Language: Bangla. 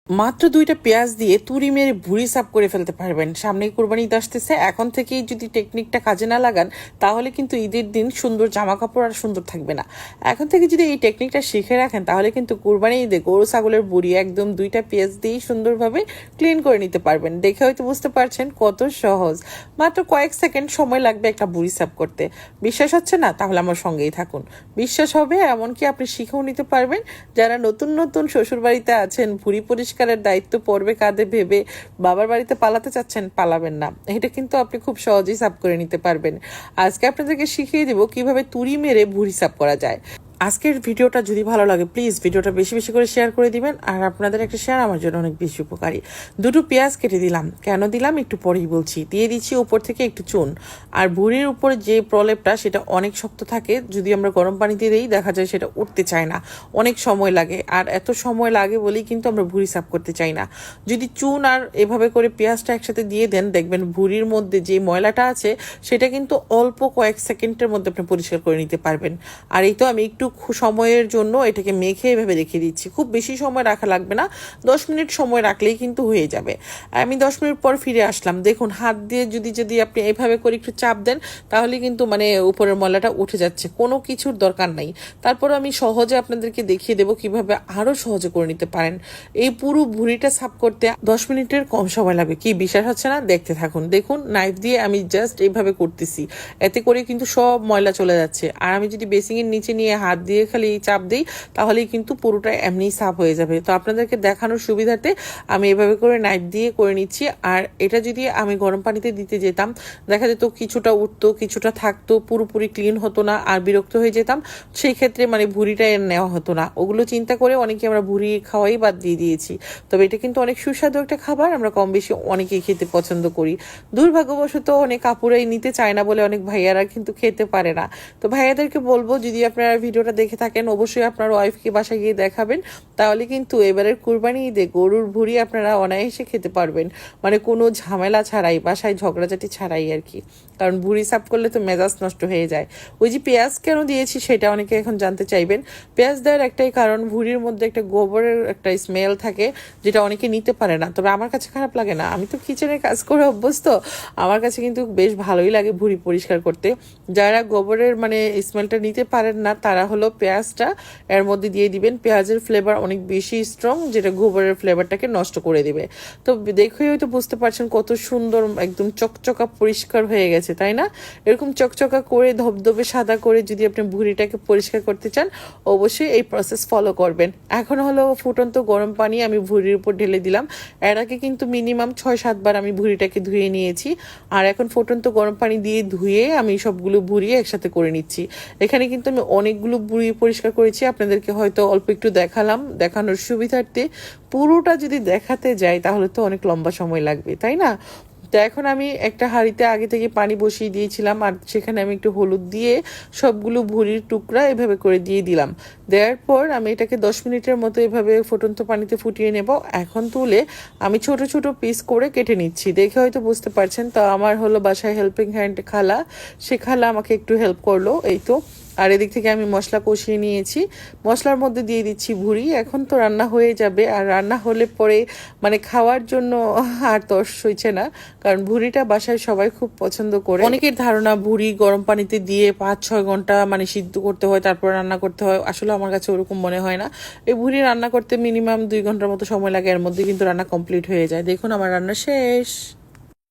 মাত্র 2টা পেঁয়াজ দিয়ে তুরি মেরে ভুঁড়ি সাফ করে ফেলতে পারবেন। সামনেই কোরবানি ঈদ আসতেছে, এখন থেকেই যদি টেকনিকটা কাজে না লাগান তাহলে কিন্তু ঈদের দিন সুন্দর জামা কাপড় আর সুন্দর থাকবে না। এখন থেকে যদি এই টেকনিকটা শিখে রাখেন তাহলে কিন্তু কোরবানি ঈদে গরু ছাগলের ভুঁড়ি একদম 2টা পেঁয়াজ দিয়েই সুন্দরভাবে ক্লিন করে নিতে পারবেন। দেখে হয়তো বুঝতে পারছেন কত সহজ, মাত্র কয়েক সেকেন্ড সময় লাগবে একটা ভুঁড়ি সাফ করতে। বিশ্বাস হচ্ছে না? তাহলে আমার সঙ্গেই থাকুন, বিশ্বাস হবে। এমনকি আপনি শিখেও নিতে পারবেন। যারা নতুন নতুন শ্বশুর বাড়িতে আছেন, ভুঁড়ি পরিষ্কারের দায়িত্ব পড়বে কাঁধে ভেবে বাবার বাড়িতে পালাতে চাচ্ছেন, পালাবেন না। এটা কিন্তু আপনি খুব সহজেই সাফ করে নিতে পারবেন। আজকে আপনাদেরকে শিখিয়ে দেব কিভাবে তুড়ি মেরে ভুঁড়ি সাফ করা যায়। আজকের ভিডিওটা যদি ভালো লাগে প্লিজ ভিডিওটা বেশি বেশি করে শেয়ার করে দিবেন, আর আপনাদের একটা শেয়ার আমার জন্য অনেক বেশি উপকারী। 2টো পেঁয়াজ কেটে দিলাম, কেন দিলাম একটু পরেই বলছি। দিয়ে দিচ্ছি উপর থেকে একটু চুন। আর ভুঁড়ির উপরে যে প্রলেপটা সেটা অনেক শক্ত থাকে, যদি আমরা গরম পানিতে দিই দেখা যায় সেটা উঠতে চায় না, অনেক সময় লাগে। আর এত সময় লাগে বলেই কিন্তু আমরা ভুঁড়ি সাফ করতে চাই না। যদি চুন আর এভাবে করে পেঁয়াজটা একসাথে দিয়ে দেন, দেখবেন ভুঁড়ির মধ্যে যে ময়লাটা আছে সেটা কিন্তু অল্প কয়েক সেকেন্ডের মধ্যে আপনি পরিষ্কার করে নিতে পারবেন। আর এই তো আমি একটু সময়ের জন্য এটাকে মেখে এভাবে রেখে দিচ্ছি, খুব বেশি সময় রাখা লাগবে না, 10 মিনিট সময় রাখলেই কিন্তু হয়ে যাবে। আমি 10 মিনিট পর ফিরে আসলাম। দেখুন হাত দিয়ে যদি আপনি এইভাবে করে একটু চাপ দেন তাহলে কিন্তু উপরের ময়লাটা উঠে যাচ্ছে, কোনো কিছুর দরকার নাই। তারপর আমি সহজে আপনাদেরকে দেখিয়ে দেবো কিভাবে আরো সহজে করে নিতে পারেন। এই পুরো ভুঁড়িটা সাফ করতে 10 মিনিটের কম সময় লাগবে। কি বিশ্বাস হচ্ছে না? দেখতে থাকুন। দেখুন নাইফ দিয়ে আমি জাস্ট এইভাবে করতেছি, এতে করে কিন্তু সব ময়লা চলে যাচ্ছে। আর আমি যদি বেসিংয়ের নিচে নিয়ে হাত দিয়ে খালি চাপ দিই তাহলেই কিন্তু পুরোটা এমনি সাফ হয়ে যাবে। তো আপনাদেরকে দেখানোর সুবিধাতে আমি এভাবে করে নাইফ দিয়ে করে নিচ্ছি। আর এটা যদি আমি গরম পানিতে দিতে যেতাম দেখা যেত কিছুটা উঠতো কিছুটা থাকতো, পুরোপুরি ক্লিন হতো না, আর বিরক্ত হয়ে যেতাম। সেই ক্ষেত্রে ভুঁড়িটা এর নেওয়া হতো না। ওগুলো চিন্তা করে অনেকে আমরা ভুঁড়ি খাওয়াই বাদ দিয়ে দিয়েছি। তবে এটা কিন্তু অনেক সুস্বাদু একটা খাবার, আমরা কম বেশি অনেকেই খেতে পছন্দ করি। দুর্ভাগ্যবশত অনেক কাপুরাই নিতে চায় না বলে অনেক ভাইয়ারা কিন্তু খেতে পারে না। তো ভাইয়াদেরকে বলবো, যদি আপনারা ভিডিওটা দেখে থাকেন অবশ্যই আপনার ওয়াইফকে বাসায় গিয়ে দেখাবেন, তাহলে কিন্তু এবারের কুরবানি ঈদে গরুর ভুঁড়ি আপনারা অনায়াসে খেতে পারবেন, কোনো ঝামেলা ছাড়াই, বাসায় ঝগড়াঝাটি ছাড়াই আর কি। কারণ ভুঁড়ি সাফ করলে তো মেজাজ নষ্ট হয়ে যায়। ওই যে পেঁয়াজ কেন দিয়েছি সেটা অনেকে এখন জানতে চাইবেন। পেঁয়াজ দেওয়ার একটাই কারণ, ভুঁড়ির মধ্যে একটা গোবরের একটা স্মেল থাকে যেটা অনেকে নিতে পারে না। তবে আমার কাছে খারাপ লাগে না, আমি তো কিচেনে কাজ করে অভ্যস্ত, আমার কাছে কিন্তু বেশ ভালোই লাগে ভুঁড়ি পরিষ্কার করতে। যারা গোবরের স্মেলটা নিতে পারেন না তারা হলো পেঁয়াজটা এর মধ্যে দিয়ে দিবেন। পেঁয়াজের ফ্লেভার অনেক বেশি স্ট্রং, যেটা গোবরের ফ্লেভারটাকে নষ্ট করে দেবে। তো দেখেই হয়তো বুঝতে পারছেন কত সুন্দর একদম চকচকা পরিষ্কার হয়ে গেছে, তাই না? এরকম চকচকা করে ধবধবে সাদা করে যদি আপনি ভুঁড়িটাকে পরিষ্কার করতে চান অবশ্যই এই প্রসেস ফলো করবেন। এখন হলো ফুটন্ত গরম পানি আমি ভুঁড়ির উপর ঢেলে দিলাম। এর আগে কিন্তু মিনিমাম 6-7 বার আমি ভুঁড়িটাকে ধুয়ে নিয়েছি। আর এখন ফুটন্ত গরম পানি দিয়ে ধুয়ে আমি সবগুলো ভুঁড়ি একসাথে করে নিচ্ছি। এখানে কিন্তু আমি অনেকগুলো ভুঁড়ি পরিষ্কার করেছি, আপনাদেরকে হয়তো অল্প একটু দেখালাম দেখানোর সুবিধার্থে। পুরোটা যদি দেখাতে যাই তাহলে তো অনেক লম্বা সময় লাগবে, তাই না? তো এখন আমি একটা হাঁড়িতে আগে থেকে পানি বসিয়ে দিয়েছিলাম, আর সেখানে আমি একটু হলুদ দিয়ে সবগুলো ভুঁড়ির টুকরা এভাবে করে দিয়ে দিলাম। দেওয়ার পর আমি এটাকে 10 মিনিটের মতো এভাবে ফুটন্ত পানিতে ফুটিয়ে নেব। এখন তুলে আমি ছোট ছোট পিস করে কেটে নিচ্ছি। দেখে হয়তো বুঝতে পারছেন। তো আমার হলো বাসায় হেল্পিং হ্যান্ড খালা, সে খালা আমাকে একটু হেল্প করলো, এই তো। আর এদিক থেকে আমি মশলা কষিয়ে নিয়েছি, মশলার মধ্যে দিয়ে দিচ্ছি ভুঁড়ি। এখন তো রান্না হয়ে যাবে, আর রান্না হলে পরে খাওয়ার জন্য আর তর্স হইছে না, কারণ ভুঁড়িটা বাসায় সবাই খুব পছন্দ করে। অনেকের ধারণা ভুঁড়ি গরম পানিতে দিয়ে 5-6 ঘন্টা সিদ্ধ করতে হয় তারপর রান্না করতে হয়, আসলে আমার কাছে ওরকম মনে হয় না। এই ভুঁড়ি রান্না করতে মিনিমাম 2 ঘন্টার মতো সময় লাগে, এর মধ্যে কিন্তু রান্না কমপ্লিট হয়ে যায়। দেখুন আমার রান্না শেষ।